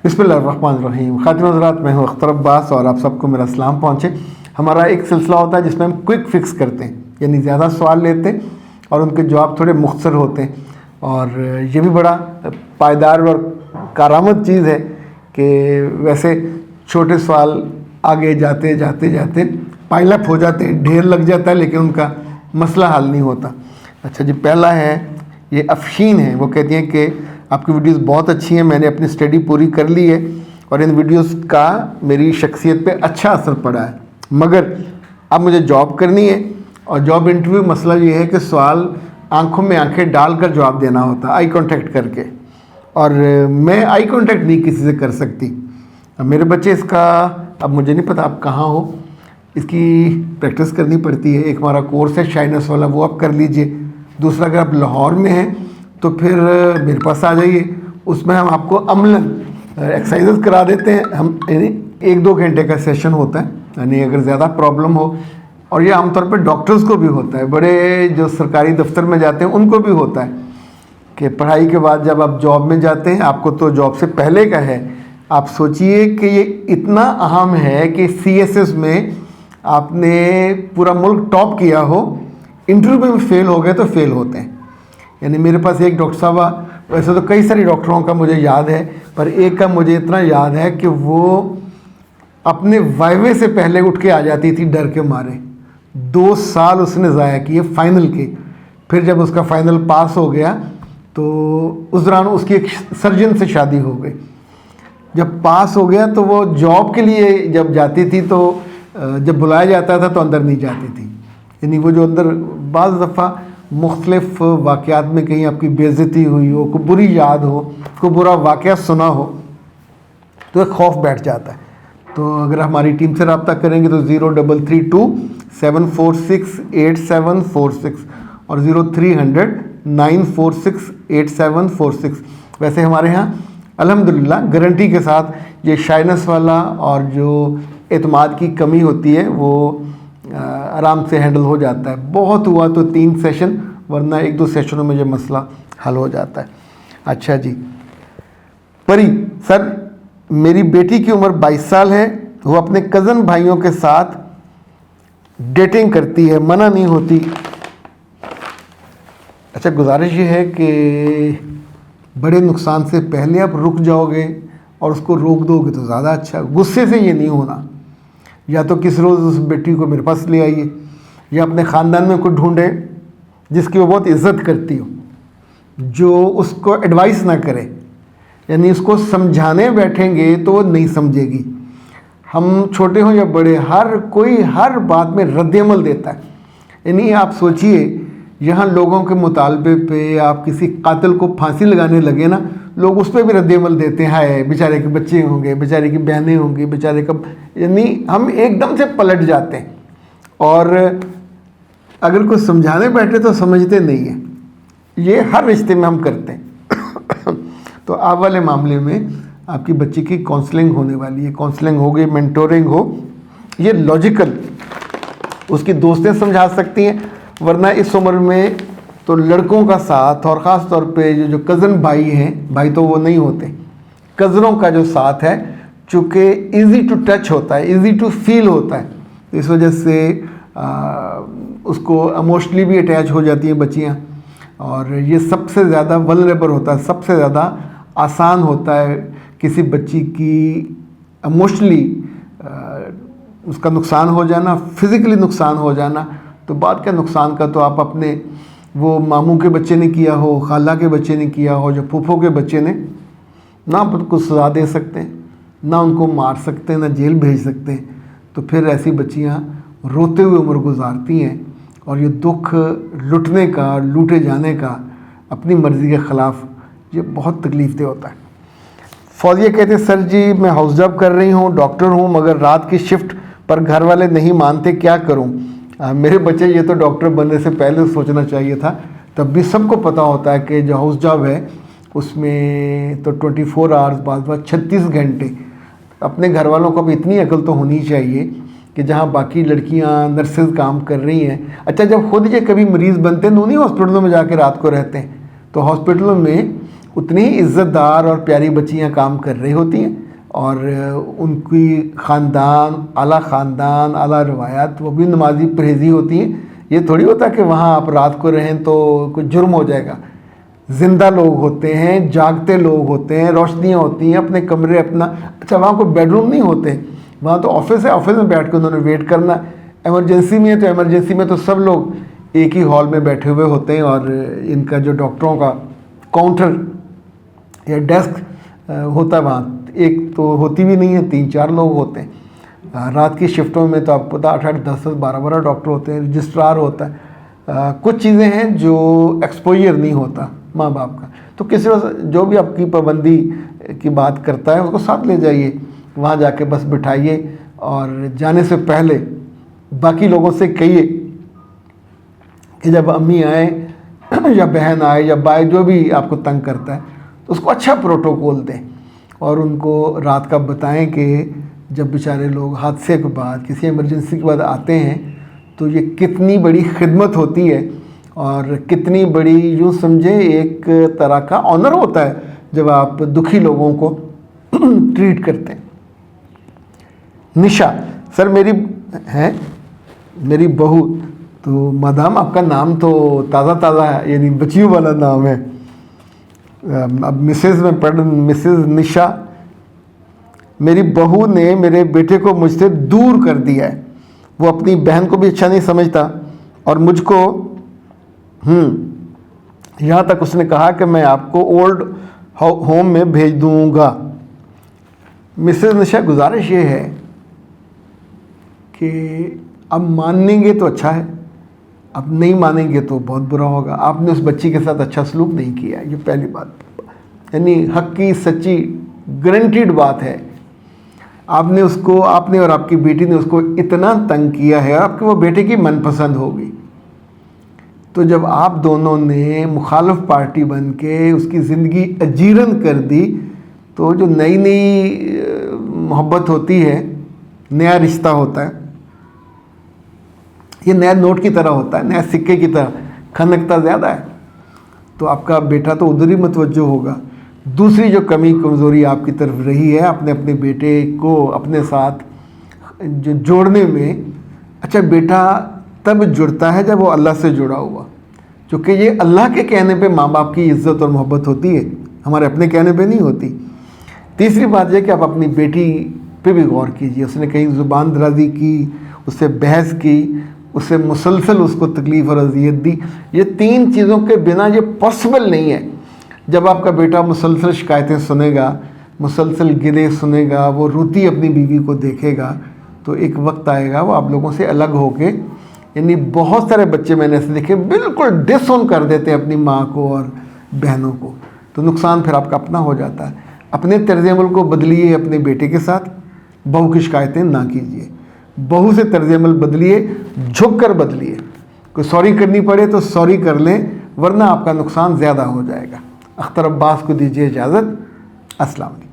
बिस्मिल्लाहिर्रहमानिर्रहीम। खातिन हज़रात, मैं हूँ अख्तर अब्बास और आप सबको मेरा सलाम पहुँचे। हमारा एक सिलसिला होता है जिसमें हम क्विक फिक्स करते हैं, यानी ज़्यादा सवाल लेते हैं और उनके जवाब थोड़े मुख्तसर होते हैं। और ये भी बड़ा पायदार और कारामद चीज़ है कि वैसे छोटे सवाल आगे जाते जाते जाते पाइलअप हो जाते हैं, ढेर लग जाता है, लेकिन उनका मसला हल नहीं होता। अच्छा जी, पहला है ये अफशीन है। वो कहती हैं कि आपकी वीडियोस बहुत अच्छी हैं, मैंने अपनी स्टडी पूरी कर ली है और इन वीडियोस का मेरी शख्सियत पे अच्छा असर पड़ा है, मगर अब मुझे जॉब करनी है और जॉब इंटरव्यू मसला ये है कि सवाल आंखों में आंखें डालकर जवाब देना होता है, आई कांटेक्ट करके, और मैं आई कांटेक्ट नहीं किसी से कर सकती। अब मेरे बच्चे इसका, अब मुझे नहीं पता आप कहाँ हो, इसकी प्रैक्टिस करनी पड़ती है। एक हमारा कोर्स है शाइनेस वाला, वो आप कर लीजिए। दूसरा, अगर आप लाहौर में हैं तो फिर मेरे पास आ जाइए, उसमें हम आपको अमलन एक्सरसाइजेस करा देते हैं। हम यानी 1-2 घंटे का सेशन होता है, यानी अगर ज़्यादा प्रॉब्लम हो, और ये आमतौर पर डॉक्टर्स को भी होता है, बड़े जो सरकारी दफ्तर में जाते हैं उनको भी होता है कि पढ़ाई के बाद जब आप जॉब में जाते हैं, आपको तो जॉब से पहले का है, आप सोचिए कि ये इतना अहम है कि CSS में आपने पूरा मुल्क टॉप किया हो, इंटरव्यू में फेल हो गए तो फेल होते हैं। यानी मेरे पास एक डॉक्टर साहब, वैसे तो कई सारे डॉक्टरों का मुझे याद है, पर एक का मुझे इतना याद है कि वो अपने वाइवे से पहले उठ के आ जाती थी डर के मारे। 2 साल उसने ज़ाया किए फाइनल के। फिर जब उसका फाइनल पास हो गया तो उस दौरान उसकी एक सर्जन से शादी हो गई। जब पास हो गया तो वो जॉब के लिए जब जाती थी तो जब बुलाया जाता था तो अंदर नहीं जाती थी। यानी वो जो अंदर बाज़ दफ़ा मुख्तलिफ वाक़यात में कहीं आपकी बेइज्जती हुई हो, कोई बुरी याद हो, कोई बुरा वाक़या सुना हो, तो एक खौफ बैठ जाता है। तो अगर हमारी टीम से रब्ता करेंगे तो 0332-746-8746 और 0300-946-8746। वैसे हमारे यहाँ अल्हम्दुलिल्लाह गारंटी के साथ ये शाइनेस वाला और जो एतमाद की कमी होती है वो आराम से हैंडल हो जाता है। बहुत हुआ तो 3 सेशन, वरना 1-2 सेशनों में ये मसला हल हो जाता है। अच्छा जी, परी सर, मेरी बेटी की उम्र 22 साल है, वो अपने कज़न भाइयों के साथ डेटिंग करती है, मना नहीं होती। अच्छा, गुजारिश ये है कि बड़े नुकसान से पहले आप रुक जाओगे और उसको रोक दोगे तो ज़्यादा अच्छा। गुस्से से ये नहीं होना, या तो किस रोज़ उस बेटी को मेरे पास ले आइए, या अपने ख़ानदान में कोई ढूंढे जिसकी वो बहुत इज़्ज़त करती हो, जो उसको एडवाइस ना करे। यानी उसको समझाने बैठेंगे तो वो नहीं समझेगी। हम छोटे हों या बड़े, हर कोई हर बात में रद्द-ए-अमल देता है। यानी आप सोचिए, यहाँ लोगों के मुतालबे पे आप किसी कातिल को फांसी लगाने लगे ना, लोग उस पर भी रद्द-ए-अमल देते हैं, हाय बेचारे के बच्चे होंगे, बेचारे की बहनें होंगी, बेचारे का, यानी हम एकदम से पलट जाते हैं। और अगर कुछ समझाने बैठे तो समझते नहीं हैं। ये हर रिश्ते में हम करते हैं। तो आप वाले मामले में आपकी बच्ची की काउंसलिंग होने वाली है, काउंसलिंग हो गई, मेंटोरिंग हो, ये लॉजिकल उसकी दोस्तें समझा सकती हैं, वरना इस उम्र में तो लड़कों का साथ, और ख़ास तौर पे जो कज़न भाई हैं, भाई तो वो नहीं होते, कज़नों का जो साथ है, चूँकि इजी टू टच होता है, इजी टू फील होता है, इस वजह से उसको इमोशनली भी अटैच हो जाती हैं बच्चियाँ। और ये सबसे ज़्यादा वल्नरेबल होता है, सबसे ज़्यादा आसान होता है किसी बच्ची की इमोशनली उसका नुकसान हो जाना, फिज़िकली नुकसान हो जाना। तो बात क्या नुकसान का, तो आप अपने वो मामू के बच्चे ने किया हो, खाला के बच्चे ने किया हो, जो फूफो के बच्चे ने, ना उनको सज़ा दे सकते हैं, ना उनको मार सकते हैं, ना जेल भेज सकते हैं। तो फिर ऐसी बच्चियाँ रोते हुए उम्र गुजारती हैं, और ये दुख लुटने का, लूटे जाने का, अपनी मर्ज़ी के ख़िलाफ़, ये बहुत तकलीफ़देह होता है। फौजिया कहते हैं, सर जी मैं हाउस जॉब कर रही हूँ, डॉक्टर हूँ, मगर रात की शिफ्ट पर घर वाले नहीं मानते, क्या करूँ? मेरे बच्चे, ये तो डॉक्टर बनने से पहले सोचना चाहिए था। तब भी सबको पता होता है कि जो हाउस जॉब है उसमें तो 24 आवर्स, बाद 36 घंटे। अपने घर वालों को भी इतनी अकल तो होनी चाहिए कि जहाँ बाकी लड़कियाँ नर्सेज काम कर रही हैं, अच्छा जब खुद ये कभी मरीज़ बनते हैं तो उन्हीं हॉस्पिटलों में जाके रात को रहते हैं, तो हॉस्पिटलों में उतनी ही इज़्ज़तदार और प्यारी बच्चियाँ काम कर रही होती हैं, और उनकी ख़ानदान, आला रवायात, वो भी नमाजी परहेज़ी होती हैं। ये थोड़ी होता कि वहाँ आप रात को रहें तो कुछ जुर्म हो जाएगा। ज़िंदा लोग होते हैं, जागते लोग होते हैं, रोशनियाँ होती हैं, अपने कमरे अपना। अच्छा, वहाँ कोई बेडरूम नहीं होते, वहाँ तो ऑफिस है, ऑफिस में बैठ के उन्होंने वेट करना। इमरजेंसी में है तो इमरजेंसी में तो सब लोग एक ही हॉल में बैठे हुए होते हैं, और इनका जो डॉक्टरों का काउंटर या डेस्क होता है वहाँ एक तो होती भी नहीं है, 3-4 लोग होते हैं। रात की शिफ्टों में तो आपको पता 8-8, 10-10, 12-12 डॉक्टर होते हैं, रजिस्ट्रार होता है। कुछ चीज़ें हैं जो एक्सपोजर नहीं होता माँ बाप का, तो किसी वजह जो भी आपकी पाबंदी की बात करता है उसको साथ ले जाइए, वहाँ जाके बस बिठाइए, और जाने से पहले बाकी लोगों से कहिए कि जब अम्मी आए या बहन आए या भाई जो भी आपको तंग करता है तो उसको अच्छा प्रोटोकॉल दें, और उनको रात का बताएं कि जब बेचारे लोग हादसे के बाद, किसी इमरजेंसी के बाद आते हैं तो ये कितनी बड़ी खिदमत होती है, और कितनी बड़ी, यूँ समझे एक तरह का ऑनर होता है जब आप दुखी लोगों को ट्रीट करते हैं। निशा सर मेरी बहू, तो मादाम आपका नाम तो ताज़ा है, यानी बच्चियों वाला नाम है। अब मिसेज़ में पढ़, मिसेज़ निशा, मेरी बहू ने मेरे बेटे को मुझसे दूर कर दिया है। वो अपनी बहन को भी अच्छा नहीं समझता, और मुझको यहाँ तक उसने कहा कि मैं आपको ओल्ड होम में भेज दूँगा। मिसेज़ निशा, गुजारिश ये है कि अब मानेंगे तो अच्छा है, अब नहीं मानेंगे तो बहुत बुरा होगा। आपने उस बच्ची के साथ अच्छा सलूक नहीं किया, ये पहली बात, यानी हक की सच्ची गारंटीड बात है। आपने और आपकी बेटी ने उसको इतना तंग किया है, आपके वो बेटे की मनपसंद होगी, तो जब आप दोनों ने मुखालिफ पार्टी बन के उसकी ज़िंदगी अजीरन कर दी, तो जो नई मोहब्बत होती है, नया रिश्ता होता है, ये नया नोट की तरह होता है, नया सिक्के की तरह, खनकता ज़्यादा है, तो आपका बेटा तो उधर ही मुतवज्जो होगा। दूसरी जो कमी कमज़ोरी आपकी तरफ रही है, आपने अपने बेटे को अपने साथ जो जोड़ने में, अच्छा बेटा तब जुड़ता है जब वो अल्लाह से जुड़ा हुआ, क्योंकि ये अल्लाह के कहने पे माँ बाप की इज़्ज़त और मोहब्बत होती है, हमारे अपने कहने पे नहीं होती। तीसरी बात यह कि आप अपनी बेटी पे भी गौर कीजिए, उसने कहीं ज़ुबान दराज़ी की, उससे बहस की, उससे मुसलसल उसको तकलीफ़ और अज़ियत दी। ये 3 चीज़ों के बिना ये पॉसिबल नहीं है। जब आपका बेटा मुसलसल शिकायतें सुनेगा, मुसलसल गिले सुनेगा, वो रोती अपनी बीवी को देखेगा, तो एक वक्त आएगा वो आप लोगों से अलग होके, यानी बहुत सारे बच्चे मैंने ऐसे देखे बिल्कुल डिसऑन कर देते हैं अपनी माँ को और बहनों को, तो नुकसान फिर आपका अपना हो जाता है। अपने तर्ज़-ए-अमल को बदलिए, अपने बेटे के साथ बहू की शिकायतें ना कीजिए, बहू से तर्ज़-ए-अमल बदलिए, झुक कर बदलिए। कोई सॉरी करनी पड़े तो सॉरी कर लें, वरना आपका नुकसान ज़्यादा हो जाएगा। अख्तर अब्बास को दीजिए इजाज़त। अस्सलाम वालेकुम।